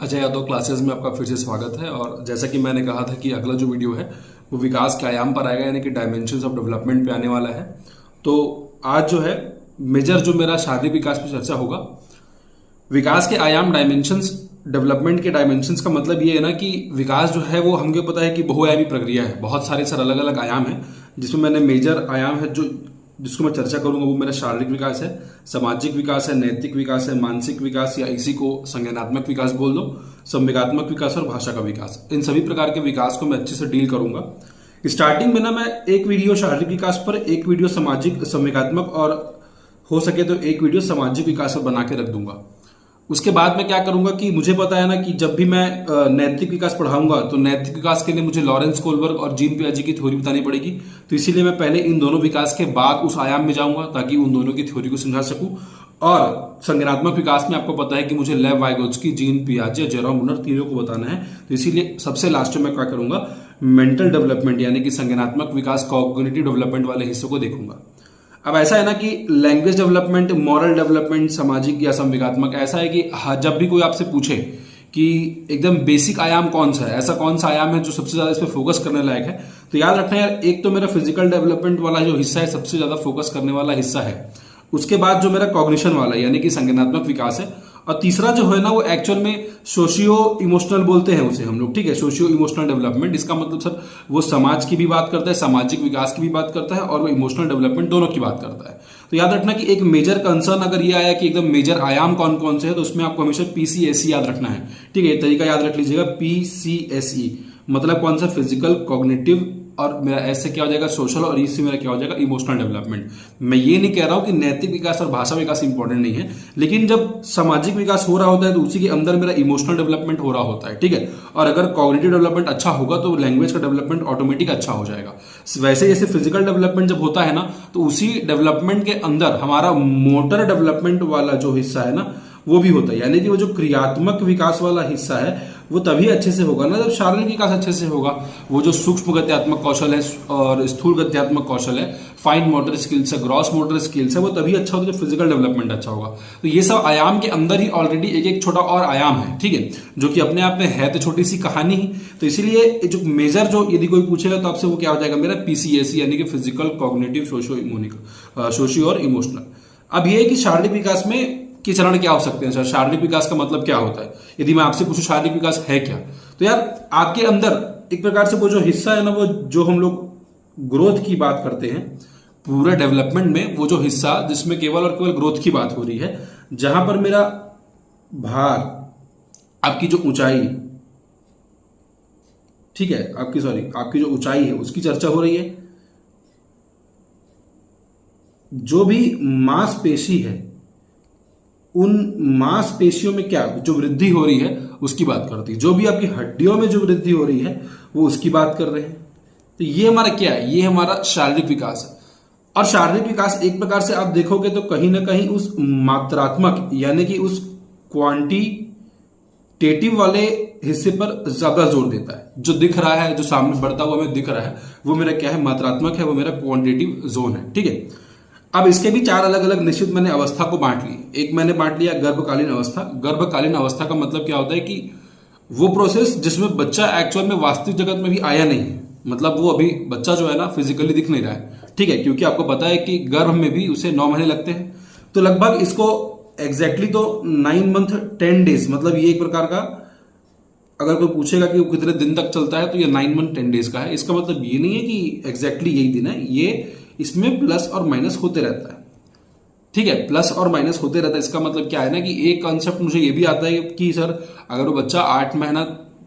Ajay Yadav classes में आपका फिर से स्वागत है। और जैसा कि मैंने कहा था कि अगला जो वीडियो है वो विकास के आयाम पर आएगा, यानी कि डायमेंशंस ऑफ डेवलपमेंट पे आने वाला है। तो आज जो है मेजर जो मेरा शारीरिक विकास पे चर्चा होगा। विकास के आयाम डायमेंशंस, डेवलपमेंट के डायमेंशंस का मतलब ये है ना कि विकास जो है वो हमको पता है कि बहुआयामी प्रक्रिया है, बहुत सारे सर अलग अलग आयाम है, जिसमें मैंने मेजर आयाम है जिसको मैं चर्चा करूंगा वो मेरा शारीरिक विकास है, सामाजिक विकास है, नैतिक विकास है, मानसिक विकास या इसी को संज्ञानात्मक विकास बोल दो, संवेगात्मक विकास और भाषा का विकास। इन सभी प्रकार के विकास को मैं अच्छे से डील करूंगा। स्टार्टिंग में ना मैं एक वीडियो शारीरिक विकास पर, एक वीडियो सामाजिक संवेगात्मक और हो सके तो एक वीडियो सामाजिक विकास पर बना के रख दूंगा। उसके बाद मैं क्या करूंगा कि मुझे पता है ना कि जब भी मैं नैतिक विकास पढ़ाऊंगा तो नैतिक विकास के लिए मुझे लॉरेंस कोलबर्ग और जीन पियाजे की थ्योरी बतानी पड़ेगी। तो इसीलिए मैं पहले इन दोनों विकास के बाद उस आयाम में जाऊंगा ताकि उन दोनों की थ्योरी को समझा सकूं। और संज्ञानात्मक विकास में आपको पता है कि मुझे लेव वाइगोत्स्की, जीन पियाजे, जेरोम मुनर तीनों को बताना है। तो इसीलिए सबसे लास्ट में क्या करूंगा, मेंटल डेवलपमेंट यानी कि संज्ञानात्मक विकास, कॉग्निटिव डेवलपमेंट वाले हिस्सों को देखूंगा। अब ऐसा है ना कि लैंग्वेज डेवलपमेंट, मॉरल डेवलपमेंट, सामाजिक या संवेगात्मक, ऐसा है कि जब भी कोई आपसे पूछे कि एकदम बेसिक आयाम कौन सा है, ऐसा कौन सा आयाम है जो सबसे ज्यादा इस पर फोकस करने लायक है, तो याद रखना यार, एक तो मेरा फिजिकल डेवलपमेंट वाला जो हिस्सा है सबसे ज्यादा फोकस करने वाला हिस्सा है। उसके बाद जो मेरा कॉग्निशन वाला यानी कि संज्ञानात्मक विकास है, और तीसरा जो है ना वो एक्चुअल में सोशियो इमोशनल बोलते हैं उसे हम लोग, ठीक है, सोशियो इमोशनल डेवलपमेंट। इसका मतलब सर वो समाज की भी बात करता है, सामाजिक विकास की भी बात करता है और वो इमोशनल डेवलपमेंट दोनों की बात करता है। तो याद रखना कि एक मेजर कंसर्न अगर ये आया कि एकदम मेजर आयाम कौन कौन से है, तो उसमें आपको हमेशा पीसीएसई याद रखना है, ठीक है। तरीका याद रख लीजिएगा, पीसीएसई मतलब कौन सा, फिजिकल, कॉग्निटिव, और मेरा ऐसे क्या हो जाएगा सोशल, और इससे मेरा क्या हो जाएगा इमोशनल डेवलपमेंट। मैं ये नहीं कह रहा हूं कि नैतिक विकास और भाषा विकास इंपॉर्टेंट नहीं है, लेकिन जब सामाजिक विकास हो रहा होता है तो उसी के अंदर मेरा इमोशनल डेवलपमेंट हो रहा होता है, ठीक है। और अगर कॉग्निटिव डेवलपमेंट अच्छा होगा तो लैंग्वेज का डेवलपमेंट ऑटोमेटिक अच्छा हो जाएगा। वैसे जैसे फिजिकल डेवलपमेंट जब होता है ना तो उसी डेवलपमेंट के अंदर हमारा मोटर डेवलपमेंट वाला जो हिस्सा है ना वो भी होता है, यानी कि वो जो क्रियात्मक विकास वाला हिस्सा है वो तभी अच्छे से होगा ना जब शारीरिक विकास अच्छे से होगा। वो जो सूक्ष्म गत्यात्मक कौशल है और स्थूल गत्यात्मक कौशल है, फाइन मोटर स्किल्स है, ग्रॉस मोटर स्किल्स है, वो तभी अच्छा होगा जब फिजिकल डेवलपमेंट अच्छा होगा। तो ये सब आयाम के अंदर ही ऑलरेडी एक एक छोटा और आयाम है, ठीक है, जो कि अपने आप में है तो छोटी सी कहानी ही। तो इसीलिए जो मेजर जो यदि कोई पूछेगा तो आपसे वो क्या हो जाएगा, मेरा पीसीएसई यानी कि फिजिकल, कॉग्निटिव, सोशियो और इमोशनल। अब ये है कि शारीरिक विकास में कि चरण क्या हो सकते हैं सर, शारीरिक विकास का मतलब क्या होता है। यदि मैं आपसे पूछूं शारीरिक विकास है क्या, तो यार आपके अंदर एक प्रकार से वो जो हिस्सा है ना, वो जो हम लोग ग्रोथ की बात करते हैं पूरे डेवलपमेंट में, वो जो हिस्सा जिसमें केवल और केवल ग्रोथ की बात हो रही है, जहां पर मेरा भार, आपकी जो ऊंचाई, ठीक है, आपकी जो ऊंचाई है उसकी चर्चा हो रही है। जो भी मांसपेशी है उन मांसपेशियों में क्या जो वृद्धि हो रही है उसकी बात करती है। जो भी आपकी हड्डियों में जो वृद्धि हो रही है वो उसकी बात कर रहे हैं। तो ये हमारा क्या है, ये हमारा शारीरिक विकास है। और शारीरिक विकास एक प्रकार से आप देखोगे तो कहीं ना कहीं उस मात्रात्मक यानी कि उस क्वांटिटेटिव वाले हिस्से पर ज्यादा जोर देता है। जो दिख रहा है, जो सामने बढ़ता हुआ हमें दिख रहा है, वो मेरा क्या है, मात्रात्मक है, वो मेरा क्वांटिटेटिव जोन है, ठीक है। अब इसके भी चार अलग अलग निश्चित मैंने अवस्था को बांट ली। एक मैंने बांट लिया गर्भकालीन अवस्था। गर्भकालीन अवस्था का मतलब क्या होता है कि वो प्रोसेस जिसमें बच्चा एक्चुअल में वास्तविक जगत में भी आया नहीं है, मतलब वो अभी बच्चा जो है ना फिजिकली दिख नहीं रहा है, ठीक है, क्योंकि आपको पता है कि गर्भ में भी उसे 9 महीने लगते हैं। तो लगभग इसको एग्जैक्टली तो 9 मंथ 10 डेज, मतलब ये एक प्रकार का, अगर कोई पूछेगा कि वो कितने दिन तक चलता है तो ये 9 मंथ 10 डेज का है। इसका मतलब ये नहीं है कि एग्जैक्टली यही दिन है, ये इसमें प्लस और माइनस होते रहता है, ठीक है, प्लस और माइनस होते रहता है। इसका मतलब क्या है ना कि एक कॉन्सेप्ट मुझे ये भी आता है कि सर अगर वो बच्चा 8 महीना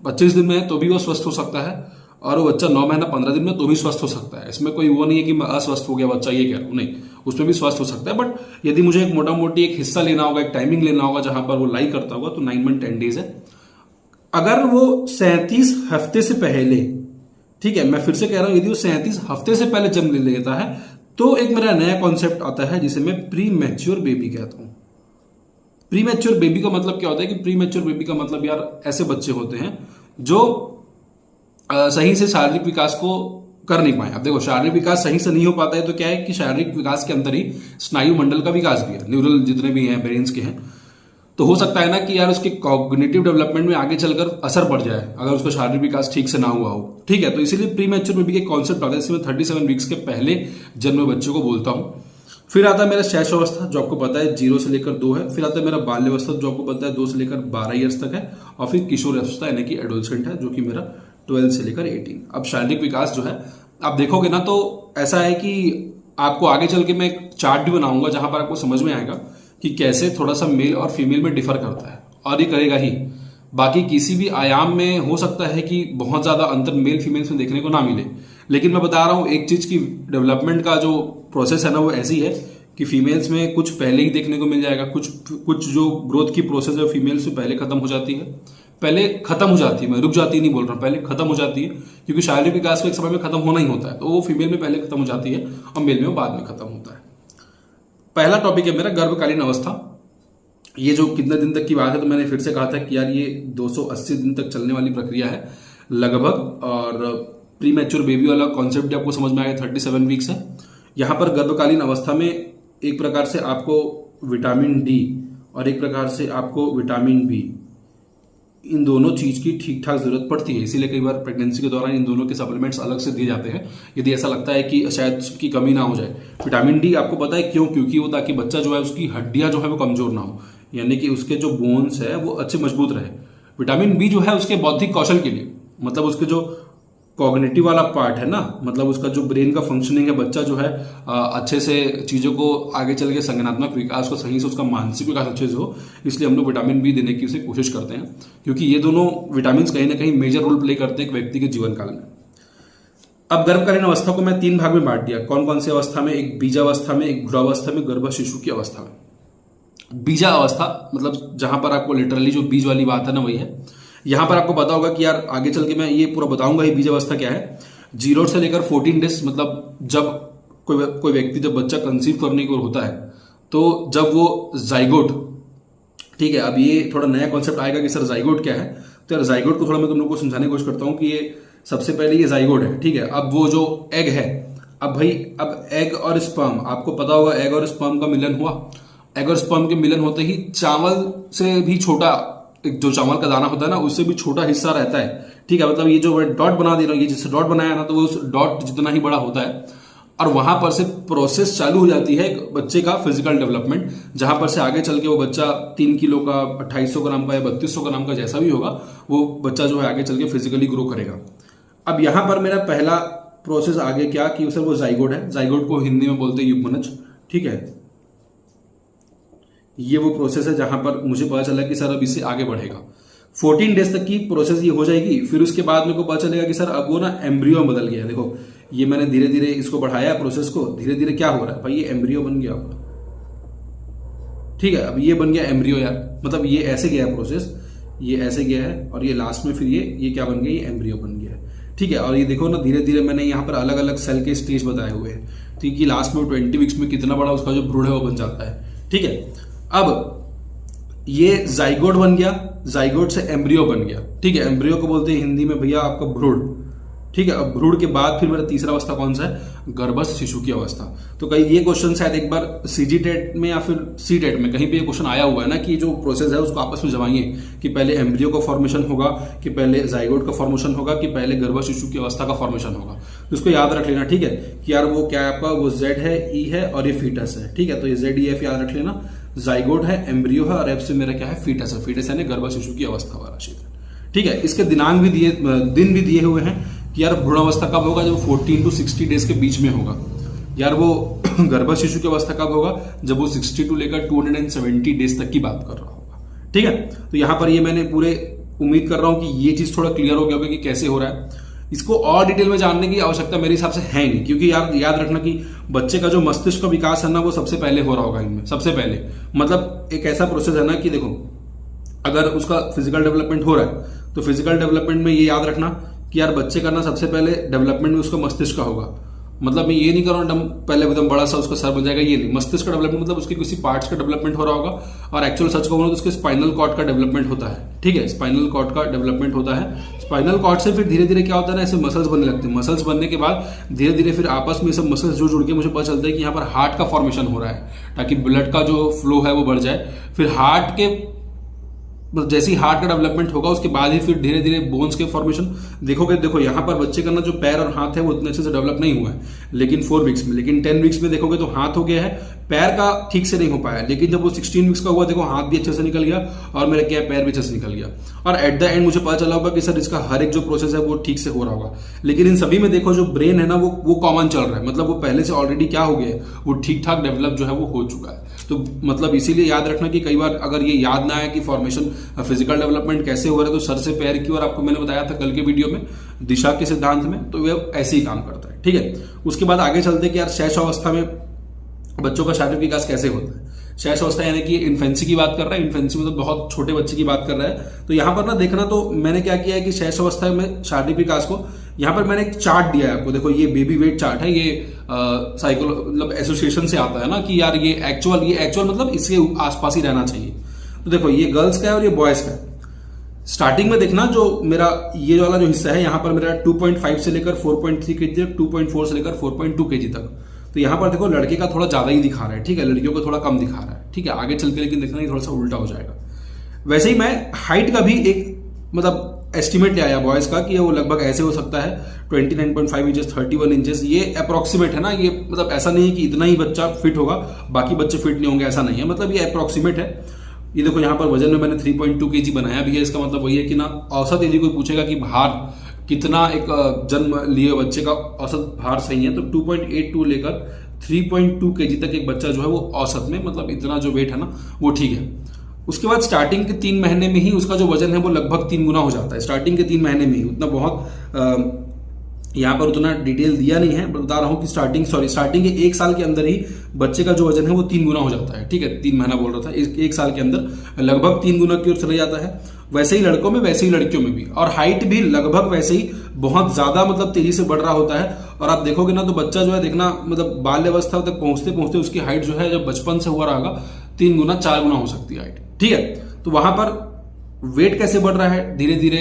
25 दिन में है तो भी वो स्वस्थ हो सकता है, और वो बच्चा 9 महीना 15 दिन में तो भी स्वस्थ हो सकता है। इसमें कोई वो नहीं है कि मैं अस्वस्थ हो गया बच्चा, ये कह रहा हूं, नहीं, उसमें भी स्वस्थ हो सकता है। बट यदि मुझे एक मोटा मोटी एक हिस्सा लेना होगा, एक टाइमिंग लेना होगा जहां पर वो लाई करता होगा, तो 9 मंथ 10 डेज है। अगर वो 37 हफ्ते से पहले, ठीक है, मैं फिर से कह रहा हूं, यदि वो 37 हफ्ते से पहले जन्म ले लेता है तो एक मेरा नया कॉन्सेप्ट आता है जिसे मैं प्री मैच्योर बेबी कहता हूं। प्री मैच्योर बेबी का मतलब क्या होता है कि प्री मैच्योर बेबी का मतलब यार ऐसे बच्चे होते हैं जो सही से शारीरिक विकास को कर नहीं पाए। अब देखो शारीरिक विकास सही से नहीं हो पाता है तो क्या है कि शारीरिक विकास के अंदर ही स्नायु मंडल का विकास भी है, न्यूरल जितने भी हैं ब्रेन्स के हैं, तो हो सकता है ना कि यार उसके कॉग्निटिव डेवलपमेंट में आगे चलकर असर पड़ जाए अगर उसका शारीरिक विकास ठीक से ना हुआ हो। ठीक है, तो इसीलिए प्री मैच्योर बेबी के कॉन्सेप्ट आता है, इसमें 37 वीक्स के पहले जन्मे बच्चे को बोलता हूं। फिर आता है मेरा शैशव अवस्था जो आपको पता है 0 से लेकर 2 है। फिर आता है मेरा बाल्य अवस्था जो आपको पता है 2 से लेकर 12 ईयर्स तक है। और फिर किशोर अवस्था यानी कि एडोलसेंट है जो कि मेरा 12 से लेकर 18। अब शारीरिक विकास जो है आप देखोगे ना तो ऐसा है कि आपको आगे चल के मैं एक चार्ट भी बनाऊंगा जहां पर आपको समझ में आएगा कि कैसे थोड़ा सा मेल और फीमेल में डिफर करता है, और ये करेगा ही। बाकी किसी भी आयाम में हो सकता है कि बहुत ज्यादा अंतर मेल फीमेल्स में देखने को ना मिले, लेकिन मैं बता रहा हूं एक चीज की डेवलपमेंट का जो प्रोसेस है ना वो ऐसी है कि फीमेल्स में कुछ पहले ही देखने को मिल जाएगा, कुछ जो ग्रोथ की प्रोसेस है फीमेल्स में पहले खत्म हो जाती है, मैं रुक जाती नहीं बोल रहा हूं, पहले खत्म हो जाती है, क्योंकि शारीरिक विकास को एक समय में खत्म होना ही होता है, तो वो फीमेल में पहले खत्म हो जाती है और मेल में बाद में खत्म होता है। पहला टॉपिक है मेरा गर्भकालीन अवस्था। ये जो कितने दिन तक की बात है तो मैंने फिर से कहा था कि यार ये 280 दिन तक चलने वाली प्रक्रिया है लगभग, और प्री मैच्योर बेबी वाला कॉन्सेप्ट भी आपको समझ में आएगा 37 वीक्स है। यहां पर गर्भकालीन अवस्था में एक प्रकार से आपको विटामिन डी और एक प्रकार से आपको विटामिन बी, इन दोनों चीज की ठीक ठाक जरूरत पड़ती है, इसीलिए कई बार प्रेगनेंसी के दौरान इन दोनों के सप्लीमेंट्स अलग से दिए जाते हैं यदि ऐसा लगता है कि शायद उसकी कमी ना हो जाए। विटामिन डी आपको पता है क्यों? क्योंकि वो ताकि बच्चा जो है उसकी हड्डियां जो है वो कमजोर ना हो, यानी कि उसके जो बोन्स है वो अच्छे मजबूत रहे। विटामिन बी जो है उसके बौद्धिक कौशल के लिए, मतलब उसके जो कॉग्निटिव वाला पार्ट है ना, मतलब उसका जो ब्रेन का फंक्शनिंग है, बच्चा जो है अच्छे से चीजों को आगे चल के संज्ञानात्मक विकास को सही से, उसका मानसिक विकास अच्छे से हो, इसलिए हम लोग विटामिन बी देने की उसे कोशिश करते हैं, क्योंकि ये दोनों विटामिन कहीं ना कहीं मेजर रोल प्ले करते हैं एक व्यक्ति के जीवन काल में। अब गर्भकालीन अवस्था को मैं 3 भाग में बांट दिया। कौन कौन सी अवस्था में? एक बीजावस्था में, एक भ्रूणावस्था में, गर्भ शिशु की अवस्था में। बीजा अवस्था मतलब जहां पर आपको लिटरली जो बीज वाली बात है ना वही है। यहां पर आपको पता होगा कि यार आगे चल के मैं ये पूरा बताऊंगा ही बीज अवस्था क्या है। 0 से लेकर 14 डेज, मतलब जब कोई व्यक्ति जब बच्चा कंसीव करने की ओर होता है तो जब वो जाइगोट, ठीक है, अब ये थोड़ा नया कॉन्सेप्ट आएगा कि सर जाइगोट क्या है, तो यार जाइगोट को थोड़ा मैं तुम लोग को समझाने की कोशिश करता हूं कि ये सबसे पहले ये जाइगोट है, ठीक है। अब वो जो एग है, अब एग और स्पर्म, आपको पता होगा एग और स्पर्म का मिलन हुआ, एग और स्पर्म के मिलन होते ही चावल से भी छोटा, जो चावल का दाना होता है ना उससे भी छोटा हिस्सा रहता है, ठीक है। मतलब ये जो डॉट बना दे रहा हूं, ये जिससे डॉट बनाया ना, तो वो उस डॉट जितना ही बड़ा होता है, और वहां पर से प्रोसेस चालू हो जाती है एक बच्चे का फिजिकल डेवलपमेंट, जहां पर से आगे चल के वो बच्चा 3 किलो का, 2800 ग्राम का या 3200 ग्राम का जैसा भी होगा, वो बच्चा जो है आगे चल के फिजिकली ग्रो करेगा। अब यहां पर मेरा पहला प्रोसेस आगे क्या कि सर वो जाइगोट है, जाइगोट को हिंदी में बोलते हैं युग्मनज, ठीक है। ये वो प्रोसेस है जहां पर मुझे पता चला कि सर अब इससे आगे बढ़ेगा। 14 डेज तक की प्रोसेस ये हो जाएगी, फिर उसके बाद मेरे को पता चलेगा कि सर अब वो ना एम्ब्रियो में बदल गया। देखो ये मैंने धीरे धीरे इसको बढ़ाया प्रोसेस को, धीरे धीरे क्या हो रहा है भाई, ये एम्ब्रियो बन गया, ठीक है। अब ये बन गया एम्ब्रियो यार, मतलब ये ऐसे गया प्रोसेस, ये ऐसे गया है, और ये लास्ट में फिर ये क्या बन गया, ये एम्ब्रियो बन गया है, ठीक है। और ये देखो ना धीरे धीरे मैंने यहाँ पर अलग अलग सेल के स्टेज बताए हुए हैं, ठीक है। लास्ट में 20 वीक्स में कितना बड़ा उसका जो भ्रूण है वो बन जाता है, ठीक है। अब ये जाइगोट बन गया, जाइगोट से एम्ब्रियो बन गया, ठीक है। एम्ब्रियो को बोलते हैं हिंदी में भैया आपका भ्रूण, ठीक है। अब भ्रूण के बाद फिर मेरा तीसरा अवस्था कौन सा है, गर्भस्थ शिशु की अवस्था। तो कहीं ये क्वेश्चन शायद एक बार सीजी टेट में या फिर सी टेट में कहीं पे ये क्वेश्चन आया हुआ है ना कि जो प्रोसेस है उसको आपस में जमाइए कि पहले एम्ब्रियो का फॉर्मेशन होगा, कि पहले जाइगोट का फॉर्मेशन होगा, कि पहले गर्भस्थ शिशु की अवस्था का फॉर्मेशन होगा। तो इसको याद रख लेना, ठीक है, कि यार वो क्या है आपका, वो जेड है, ई है और ये फीटस है, ठीक है। तो ये जेड ई एफ याद रख लेना, जाइगोट है, एम्ब्रियो है, और एफ से मेरा क्या है, फीटस है। फीटस यानी गर्भस्थ शिशु की अवस्था वाला क्षेत्र, ठीक है। इसके दिनांक भी दिए, दिन भी दिए हुए हैं कि यार भ्रूणावस्था कब होगा, जब 14 to 60 डेज के बीच में होगा। यार वो गर्भस्थ शिशु की अवस्था कब होगा, जब वो 60 to लेकर 270 डेज तक की बात कर रहा होगा, ठीक है। तो यहां पर ये मैंने पूरे उम्मीद कर रहा हूं कि ये चीज थोड़ा क्लियर हो गया होगा कि कैसे हो रहा है। इसको और डिटेल में जानने की आवश्यकता मेरे हिसाब से है नहीं, क्योंकि याद रखना कि बच्चे का जो मस्तिष्क का विकास है ना वो सबसे पहले हो रहा होगा इनमें, सबसे पहले। मतलब एक ऐसा प्रोसेस है ना कि देखो अगर उसका फिजिकल डेवलपमेंट हो रहा है तो फिजिकल डेवलपमेंट में ये याद रखना कि यार बच्चे का ना सबसे पहले डेवलपमेंट में उसका मस्तिष्क का होगा। मतलब मैं ये नहीं कर रहा हूँ पहले एकदम बड़ा सा उसका सर बन जाएगा, ये नहीं। मस्तिष्क का डेवलपमेंट मतलब उसके किसी पार्ट्स का डेवलपमेंट हो रहा होगा, और एक्चुअल सच कहूँ तो उसके स्पाइनल कॉर्ड का डेवलपमेंट होता है, ठीक है। स्पाइनल कॉर्ड का डेवलपमेंट होता है, स्पाइनल कॉर्ड से फिर धीरे धीरे क्या होता है ना, ऐसे मसल्स बनने लगते हैं। मसल्स बनने के बाद धीरे धीरे फिर आपस में सब मसल्स जुड़ के मुझे पता चलता है कि यहाँ पर हार्ट का फॉर्मेशन हो रहा है, ताकि ब्लड का जो फ्लो है वो बढ़ जाए। फिर हार्ट के जैसे ही हार्ट का डेवलपमेंट होगा उसके बाद ही फिर धीरे धीरे बोन्स के फॉर्मेशन देखोगे। देखो यहाँ पर बच्चे का ना जो पैर और हाथ है वो उतने अच्छे से डेवलप नहीं हुआ है लेकिन 4 वीक्स में, लेकिन 10 वीक्स में देखोगे तो हाथ हो गया है, पैर का ठीक से नहीं हो पाया। लेकिन जब वो 16 वीक्स का हुआ देखो हाथ भी अच्छे से निकल गया और मेरा क्या पैर भी अच्छे से निकल गया। और एट द एंड मुझे पता चला होगा कि सर इसका हर एक जो प्रोसेस है वो ठीक से हो रहा होगा। लेकिन इन सभी में देखो जो ब्रेन है ना वो कॉमन चल रहा है, मतलब वो पहले से ऑलरेडी क्या हो गया है, वो ठीक ठाक डेवलप जो है वो हो चुका है। तो मतलब इसीलिए याद रखना कि कई बार अगर ये याद ना आए कि फॉर्मेशन फिजिकल डेवलपमेंट कैसे हो रहा है तो सर से पैर की, और आपको मैंने बताया था कल के वीडियो में दिशा के सिद्धांत में, तो वे ऐसे ही काम करता है। ठीक है, उसके बाद आगे चलते कि यार शैशव अवस्था में बच्चों का शारीरिक विकास कैसे होता है। शैशव अवस्था यानी कि इन्फेंसी की बात कर रहा है, इन्फेंसी में तो बहुत छोटे बच्चे की बात कर रहा है। तो यहां पर ना देखना, तो मैंने क्या किया है कि शैशव अवस्था में शारीरिक विकास को यहां पर मैंने एक चार्ट दिया है आपको। देखो ये बेबी वेट चार्ट है, ये मतलब एसोसिएशन से आता है ना कि यार ये एक्चुअल मतलब इसके आसपास ही रहना चाहिए। तो देखो ये गर्ल्स का है और ये बॉयज का है। स्टार्टिंग में देखना जो मेरा ये वाला जो हिस्सा है यहाँ पर मेरा 2.5 से लेकर 4.3 केजी तक, 2.4 से लेकर 4.2 केजी तक। तो यहाँ पर देखो लड़के का थोड़ा ज्यादा ही दिखा रहा है, ठीक है, लड़कियों को थोड़ा कम दिखा रहा है। ठीक है, आगे चल के लेकिन देखना ये थोड़ा सा उल्टा हो जाएगा। वैसे ही मैं हाइट का भी एक मतलब एस्टिमेट ले आया बॉयज का कि वो लगभग ऐसे हो सकता है 29.5 इंचेस, 31 इंचेस। ये अप्रोक्सीमेट है ना, ये मतलब ऐसा नहीं है कि इतना ही बच्चा फिट होगा बाकी बच्चे फिट नहीं होंगे, ऐसा नहीं है, मतलब ये अप्रोक्सीमेट है। ये देखो यहाँ पर वजन में मैंने 3.2 केजी बनाया भी है। इसका मतलब वही है कि ना औसत यदि कोई पूछेगा कि भार कितना एक जन्म लिए बच्चे का औसत भार सही है, तो 2.82 लेकर 3.2 केजी तक एक बच्चा जो है वो औसत में, मतलब इतना जो वेट है ना वो ठीक है। उसके बाद स्टार्टिंग के 3 महीने में ही उसका जो वजन है वो लगभग 3 गुना हो जाता है। स्टार्टिंग के 3 महीने में ही, उतना बहुत यहाँ पर उतना डिटेल दिया नहीं है, बता रहा हूँ कि स्टार्टिंग के 1 साल के अंदर ही बच्चे का जो वजन है वो 3 गुना हो जाता है। ठीक है, 3 महीना बोल रहा था, 1 साल के अंदर लगभग 3 गुना की ओर चले जाता है। वैसे ही लड़कों में, वैसे ही लड़कियों में भी। और हाइट भी लगभग वैसे ही बहुत ज्यादा मतलब तेजी से बढ़ रहा होता है। और आप देखोगे ना तो बच्चा जो है देखना मतलब बाल्य अवस्था तक पहुंचते पहुंचते उसकी हाइट जो है जब बचपन से हुआ रहेगा 3 गुना 4 गुना हो सकती है हाइट। ठीक है, तो वहां पर वेट कैसे बढ़ रहा है, धीरे धीरे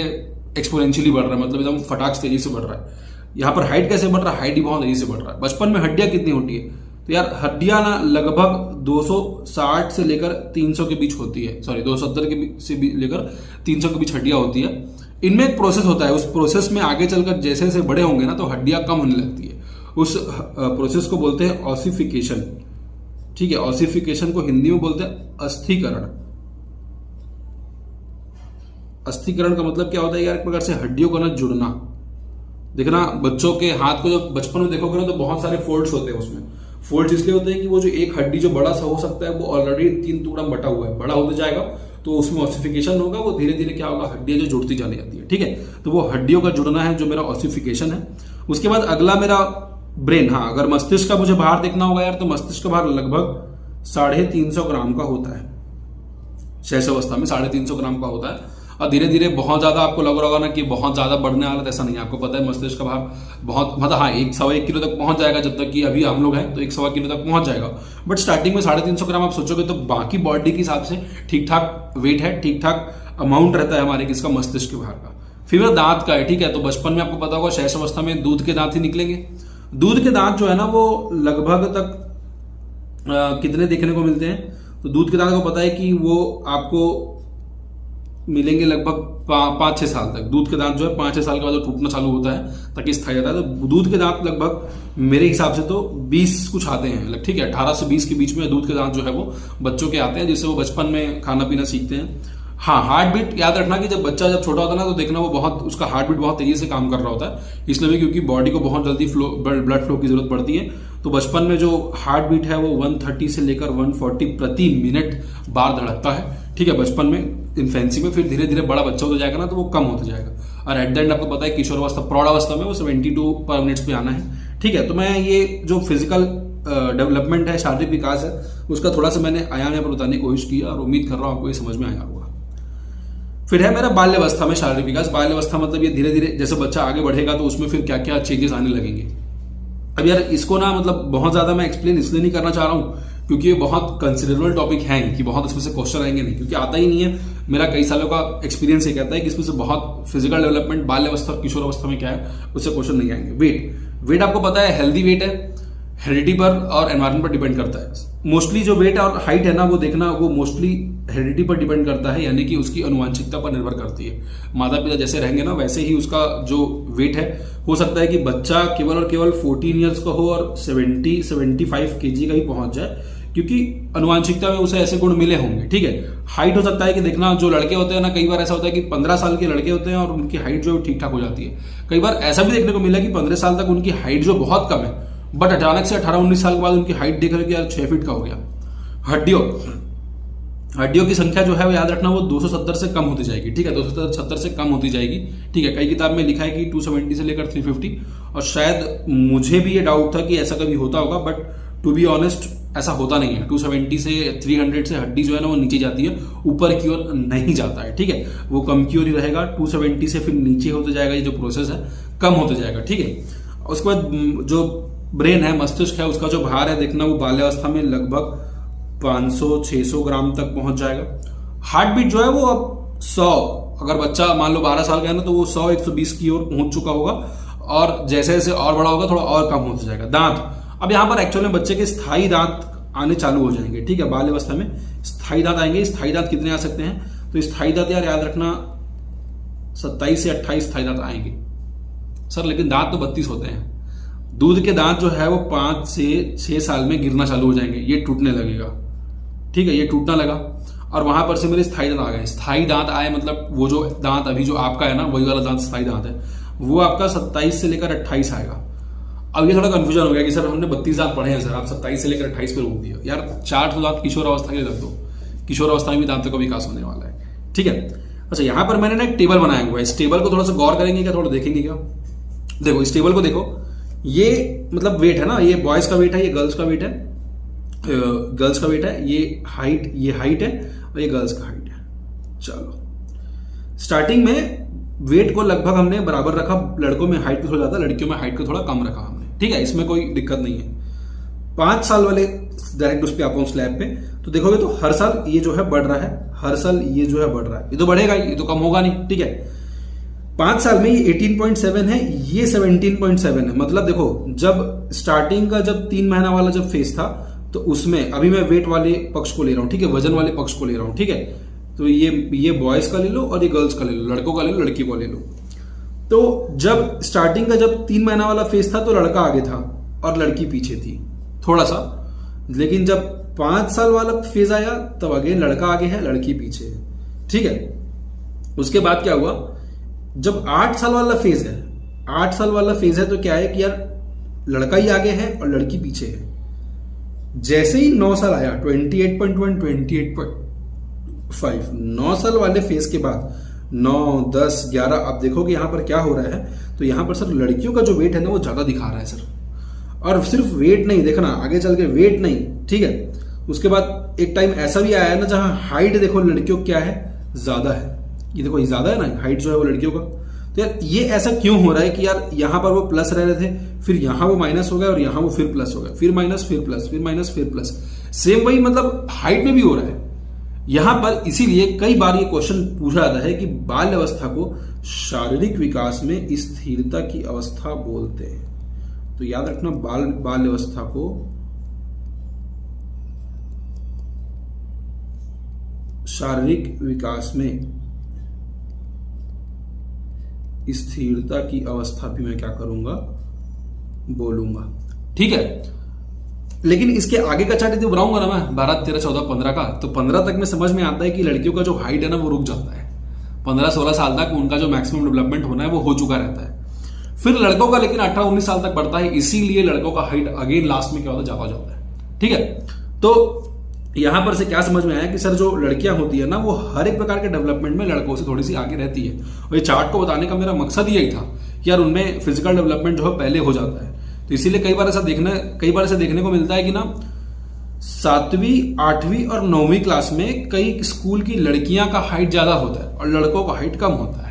एक्सपोनेंशियली बढ़ रहा है, मतलब एकदम फटाक तेजी से बढ़ रहा है। यहाँ पर हाइट कैसे बढ़ रहा है, हाइट ही बहुत तेजी से बढ़ रहा है। बचपन में हड्डियां कितनी होती है, तो यार हड्डियां ना लगभग 260 से लेकर 300 के बीच होती है, 270 के से लेकर 300 के बीच हड्डियां होती है। इनमें एक प्रोसेस होता है, उस प्रोसेस में आगे चलकर जैसे जैसे बड़े होंगे ना तो हड्डियां कम होने लगती है। उस प्रोसेस को बोलते हैं ऑसिफिकेशन। ठीक है, ऑसिफिकेशन को हिंदी में बोलते हैं अस्थिकरण। अस्थिकरण का मतलब क्या होता है यार, एक प्रकार से हड्डियों का ना जुड़ना। देखना बच्चों के हाथ को जब बचपन में देखोगे ना तो बहुत सारे फोल्ड्स होते हैं उसमें। फोल्ड्स इसलिए होते हैं कि वो जो एक हड्डी जो बड़ा सा हो सकता है वो ऑलरेडी 3 टुकड़ा में बटा हुआ है, बड़ा होते जाएगा तो उसमें ऑसिफिकेशन होगा, वो धीरे धीरे क्या होगा, हड्डियां जो जुड़ती जाने जाती है। ठीक है, तो वो हड्डियों का जुड़ना है जो मेरा ऑसिफिकेशन है। उसके बाद अगला मेरा ब्रेन। हाँ, अगर मस्तिष्क का मुझे भार देखना होगा यार तो मस्तिष्क का भार लगभग 350 ग्राम का होता है। शैशव अवस्था में 350 ग्राम का होता है। और धीरे धीरे बहुत ज्यादा आपको लग रहा होगा ना कि बहुत ज्यादा बढ़ने वाला, ऐसा नहीं है। आपको पता है मस्तिष्क का भार बहुत मतलब हाँ 1-1.25 किलो तक पहुंच जाएगा, जब तक कि अभी हम लोग हैं तो 1-1.25 किलो तक पहुंच जाएगा। बट स्टार्टिंग में 350 ग्राम आप सोचोगे तो बाकी बॉडी के हिसाब से ठीक ठाक वेट है, ठीक ठाक अमाउंट रहता है हमारे किसका, मस्तिष्क के भार का। फिर मेरा दांत का है। ठीक है, तो बचपन में आपको पता होगा शैशव अवस्था में दूध के दांत ही निकलेंगे। दूध के दांत जो है ना वो लगभग तक कितने देखने को मिलते हैं, तो दूध के दांत को पता है कि वो आपको मिलेंगे लगभग 5-6 साल तक। दूध के दांत जो है 5-6 साल के बाद टूटना चालू होता है ताकि स्थायी जाता है। तो दूध के दांत लगभग मेरे हिसाब से तो 20 कुछ आते हैं। ठीक है, 18 से 20 के बीच में दूध के दांत जो है वो बच्चों के आते हैं, जिससे वो बचपन में खाना पीना सीखते हैं। हाँ, हार्ट बीट याद रखना कि जब बच्चा जब छोटा होता है ना तो देखना वो बहुत उसका हार्ट बीट बहुत तेजी से काम कर रहा होता है, इसलिए भी क्योंकि बॉडी को बहुत जल्दी ब्लड फ्लो की जरूरत पड़ती है। तो बचपन में जो हार्ट बीट है वो 130 से लेकर 140 प्रति मिनट बार धड़कता है। ठीक है, बचपन में इन्फेंसी में। फिर धीरे धीरे बड़ा बच्चा होता जाएगा ना तो वो कम होता जाएगा। और एट द एंड आपको पता है किशोर अवस्था, प्रौढ़ अवस्था में वो 72 पर मिनट्स पे आना है। ठीक है, तो मैं ये जो फिजिकल डेवलपमेंट है, शारीरिक विकास है, उसका थोड़ा सा मैंने आयाम यहाँ पर बताने की कोशिश की और उम्मीद कर रहा हूँ आपको ये समझ में आया होगा। फिर है मेरा बाल्यावस्था में शारीरिक विकास। बाल्यावस्था मतलब ये धीरे धीरे जैसे बच्चा आगे बढ़ेगा तो उसमें फिर क्या क्या चेंजेस आने लगेंगे। अब यार इसको ना मतलब बहुत ज्यादा मैं एक्सप्लेन इसलिए नहीं करना चाह रहा हूँ क्योंकि ये बहुत कंसिडरेबल टॉपिक है कि बहुत इसमें से क्वेश्चन आएंगे नहीं, क्योंकि आता ही नहीं है। मेरा कई सालों का एक्सपीरियंस ये कहता है कि इसमें से बहुत फिजिकल डेवलपमेंट बाल्यावस्था और किशोर अवस्था में क्या है उससे क्वेश्चन नहीं आएंगे। वेट आपको पता है हेल्दी वेट है, हेरिडिटी पर और एनवायरमेंट पर डिपेंड करता है। मोस्टली जो वेट और हाइट है ना वो देखना वो मोस्टली हेरिडिटी पर डिपेंड करता है, यानी कि उसकी आनुवंशिकता पर निर्भर करती है। माता पिता जैसे रहेंगे ना वैसे ही उसका जो वेट है, हो सकता है कि बच्चा केवल और केवल 14 ईयर्स का हो और 70-75 kg का ही पहुंच जाए, क्योंकि आनुवंशिकता में उसे ऐसे गुण मिले होंगे। ठीक है, हाइट हो सकता है कि देखना जो लड़के होते हैं ना, कई बार ऐसा होता है कि 15 साल के लड़के होते हैं और उनकी हाइट जो है ठीक ठाक हो जाती है। कई बार ऐसा भी देखने को मिला कि 15 साल तक उनकी हाइट जो बहुत कम है, बट अचानक से 18-19 साल के बाद उनकी हाइट देख रहे कि यार 6 फीट का हो गया। हड्डियों की संख्या जो है वो याद रखना, वो 270 से कम होती जाएगी। ठीक है, 270 से कम होती जाएगी। ठीक है, कई किताब में लिखा है कि 270 से लेकर 350, और शायद मुझे भी ये डाउट था कि ऐसा कभी होता होगा, बट टू बी ऑनेस्ट ऐसा होता नहीं है। 270 से 300 से हड्डी जो है ना वो नीचे जाती है, ऊपर की ओर नहीं जाता है। ठीक है, वो कम की ओर ही रहेगा। 270 से फिर नीचे होते जाएगा, ये जो प्रोसेस है कम होते जाएगा। ठीक है, उसके बाद जो ब्रेन है, मस्तिष्क है, उसका जो भार है देखना, वो बाल्यावस्था में लगभग 500-600 ग्राम तक पहुंच जाएगा। हार्ट बीट जो है वो अब 100, अगर बच्चा मान लो 12 साल का है ना, तो वो 100-120 की ओर पहुंच चुका होगा, और जैसे जैसे और बड़ा होगा थोड़ा और कम होता जाएगा। दांत, अब यहां पर एक्चुअल में बच्चे के स्थायी दांत आने चालू हो जाएंगे। ठीक है, बाल्यावस्था में स्थायी दांत आएंगे। स्थायी दांत कितने आ सकते हैं? तो स्थायी दांत यार याद रखना 27 से 28 स्थायी दांत आएंगे। सर लेकिन दांत तो 32 होते हैं। दूध के दांत जो है वो 5 से 6 साल में गिरना चालू हो जाएंगे, ये टूटने लगेगा। ठीक है, ये टूटना लगा और वहां पर से मेरे स्थायी दांत आ गए। स्थायी दांत आए मतलब वो जो दांत अभी जो आपका है ना, वही वाला दांत स्थायी दांत है, वो आपका 27 से लेकर 28 आएगा। अब ये थोड़ा कंफ्यूजन हो गया कि सर हमने 32 दांत पढ़े हैं, सर आप 27 से लेकर 28 पे रोक दिया। यार 4 तो दांत किशोर अवस्था के रख दो, किशोर अवस्था में भी दांतों का विकास होने वाला है। ठीक है, अच्छा यहां पर मैंने ना एक टेबल बनाया हुआ है। इस टेबल को थोड़ा सा गौर करेंगे क्या, थोड़ा देखेंगे क्या? देखो इस टेबल को देखो, ये मतलब वेट है ना, ये बॉयज का वेट है, ये गर्ल्स का वेट है, गर्ल्स का वेट है, ये हाइट है और ये गर्ल्स का हाइट है। चलो स्टार्टिंग में वेट को लगभग हमने बराबर रखा, लड़कों में हाइट थोड़ा ज्यादा, लड़कियों में हाइट को थोड़ा कम रखा हमने। ठीक है, इसमें कोई दिक्कत नहीं है। 5 साल वाले डायरेक्ट उस पर आप स्लैब पे तो देखोगे तो हर साल ये जो है बढ़ रहा है, हर साल ये जो है बढ़ रहा है, ये तो बढ़ेगा, ये तो कम होगा नहीं। ठीक है, 5 साल में ये 18.7 है, ये 17.7 है। मतलब देखो जब स्टार्टिंग का जब 3 महीना वाला जब फेज था, तो उसमें अभी मैं वेट वाले पक्ष को ले रहा हूं। ठीक है, वजन वाले पक्ष को ले रहा हूं। ठीक है, तो ये बॉयज का ले लो और ये गर्ल्स का ले लो, लड़कों का ले लो, लड़की को ले लो। तो जब स्टार्टिंग का जब 3 महीना वाला फेज था तो लड़का आगे था और लड़की पीछे थी थोड़ा सा, लेकिन जब 5 साल वाला फेज आया तब अगेन लड़का आगे है, लड़की पीछे है। ठीक है, उसके बाद क्या हुआ, जब 8 साल वाला फेज है, 8 साल वाला फेज है तो क्या है कि यार लड़का ही आगे है और लड़की पीछे है। जैसे ही 9 साल आया 28.1, 28.5, 9 साल वाले फेज के बाद 9, 10, 11, आप देखोगे यहां पर क्या हो रहा है, तो यहां पर सर लड़कियों का जो वेट है ना वो ज्यादा दिखा रहा है सर। और सिर्फ वेट नहीं देखना, आगे चल के वेट नहीं। ठीक है, उसके बाद एक टाइम ऐसा भी आया है ना जहां हाइट देखो लड़कियों क्या है, ज्यादा है। ये देखो ये ज्यादा है ना हाइट जो है वो लड़कियों का। तो यार ये ऐसा क्यों हो रहा है कि यार यहां पर वो प्लस रह रहे थे, फिर यहां वो माइनस हो गया और यहां वो फिर प्लस हो गया, फिर माइनस फिर प्लस, फिर माइनस फिर प्लस। सेम वही मतलब हाइट में भी हो रहा है यहां पर। इसीलिए कई बार ये क्वेश्चन पूछा जाता है कि बाल्य अवस्था को शारीरिक विकास में स्थिरता की अवस्था बोलते हैं। तो याद रखना बाल्य अवस्था को शारीरिक विकास में स्थिरता की अवस्था भी मैं क्या करूंगा, बोलूंगा। ठीक है, लेकिन इसके आगे का चार्ट यदि बनाऊंगा ना मैं 12, 13, 14, 15 का, तो 15 तक में समझ में आता है कि लड़कियों का जो हाइट है ना वो रुक जाता है। 15-16 साल तक उनका जो मैक्सिमम डेवलपमेंट होना है वो हो चुका रहता है। फिर लड़कों का लेकिन 18-19 साल तक बढ़ता है, इसीलिए लड़कों का हाइट अगेन लास्ट में क्या होता है, ज्यादा जाता है। ठीक है, तो यहां पर से क्या समझ में आया कि सर जो लड़कियां होती है ना वो हर एक प्रकार के डेवलपमेंट में लड़कों से थोड़ी सी आगे रहती है। और ये चार्ट को बताने का मेरा मकसद यही था कि यार उनमें फिजिकल डेवलपमेंट जो है पहले हो जाता है। तो इसीलिए कई बार ऐसा देखने को मिलता है कि ना 7वीं, 8वीं और 9वीं क्लास में कई स्कूल की लड़कियां का हाइट ज्यादा होता है और लड़कों का हाइट कम होता है।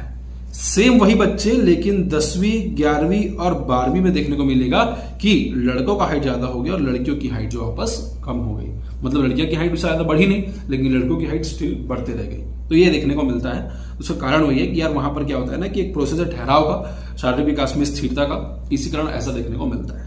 सेम वही बच्चे लेकिन 10वीं, 11वीं और 12वीं में देखने को मिलेगा कि लड़कों का हाइट ज्यादा हो गया और लड़कियों की हाइट जो वापस कम हो गई। मतलब लड़कियों की हाइट उससे ज्यादा बढ़ी नहीं, लेकिन लड़कों की हाइट स्टिल बढ़ते रह गई। तो ये देखने को मिलता है। उसका कारण वही है कि यार वहां पर क्या होता है ना कि एक प्रोसेस है ठहराव का, शारीरिक विकास में स्थिरता का, इसी कारण ऐसा देखने को मिलता है।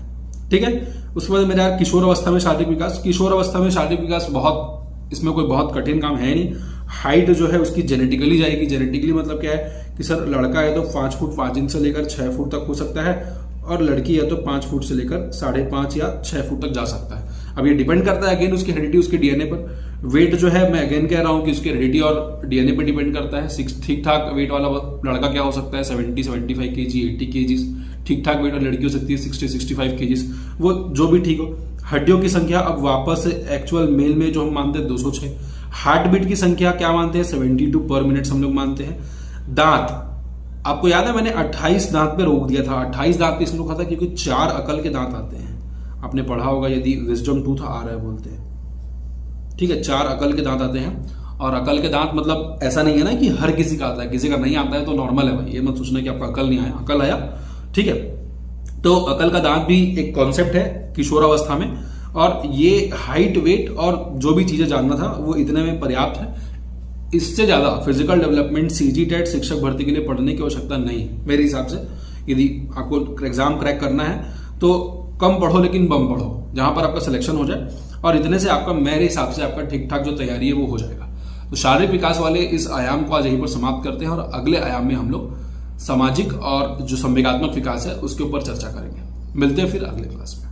ठीक है, उसके बाद मेरा किशोर अवस्था में शारीरिक विकास। किशोर अवस्था में शारीरिक विकास बहुत इसमें कोई बहुत कठिन काम है नहीं। हाइट जो है उसकी जेनेटिकली जाएगी। जेनेटिकली मतलब क्या है कि सर लड़का है तो 5 फुट 5 इंच से लेकर 6 फुट तक हो सकता है, और लड़की है तो 5 फुट से लेकर 5.5 या 6 फुट तक जा सकता है। अब ये डिपेंड करता है अगेन उसकी हेरिडिटी, उसके डीएनए पर। वेट जो है मैं अगेन कह रहा हूं कि उसकी हेरिडिटी और डीएनए पर डिपेंड करता है। ठीक ठाक वेट वाला लड़का क्या हो सकता है 70-75 kg, 80 kg। ठीक ठाक वेट वाली लड़की हो सकती है 60-65 kg, वो जो भी ठीक हो। हड्डियों की संख्या अब वापस एक्चुअल मेल में जो हम मानते हैं 206। हार्ट बीट की संख्या क्या मानते हैं 72 पर मिनट हम लोग मानते हैं। दांत, आपको याद है मैंने 28 दांत पे रोक दिया था। 28 दांत पे इसलिए रोका था क्योंकि 4 अकल के दांत आते हैं। आपने पढ़ा होगा यदि विजडम टूथ आ रहा है बोलते हैं, ठीक है। 4 अकल के दांत आते हैं, और अकल के दांत मतलब ऐसा नहीं है ना कि हर किसी का आता है, किसी का नहीं आता है तो नॉर्मल है भाई। ये मत सोचना कि आपका अकल नहीं आया, अकल आया, ठीक है। तो अकल का दांत भी एक कॉन्सेप्ट है किशोरावस्था में, और ये हाइट वेट और जो भी चीजें जानना था वो इतने में पर्याप्त है। इससे ज्यादा फिजिकल डेवलपमेंट सीजी टेट शिक्षक भर्ती के लिए पढ़ने की आवश्यकता नहीं मेरे हिसाब से। यदि आपको एग्जाम क्रैक करना है तो कम पढ़ो लेकिन बम पढ़ो, जहां पर आपका सिलेक्शन हो जाए, और इतने से आपका मेरे हिसाब से आपका ठीक ठाक जो तैयारी है वो हो जाएगा। तो शारीरिक विकास वाले इस आयाम को आज यहीं पर समाप्त करते हैं, और अगले आयाम में हम लोग सामाजिक और जो संवेगात्मक विकास है उसके ऊपर चर्चा करेंगे। मिलते हैं फिर अगले क्लास में।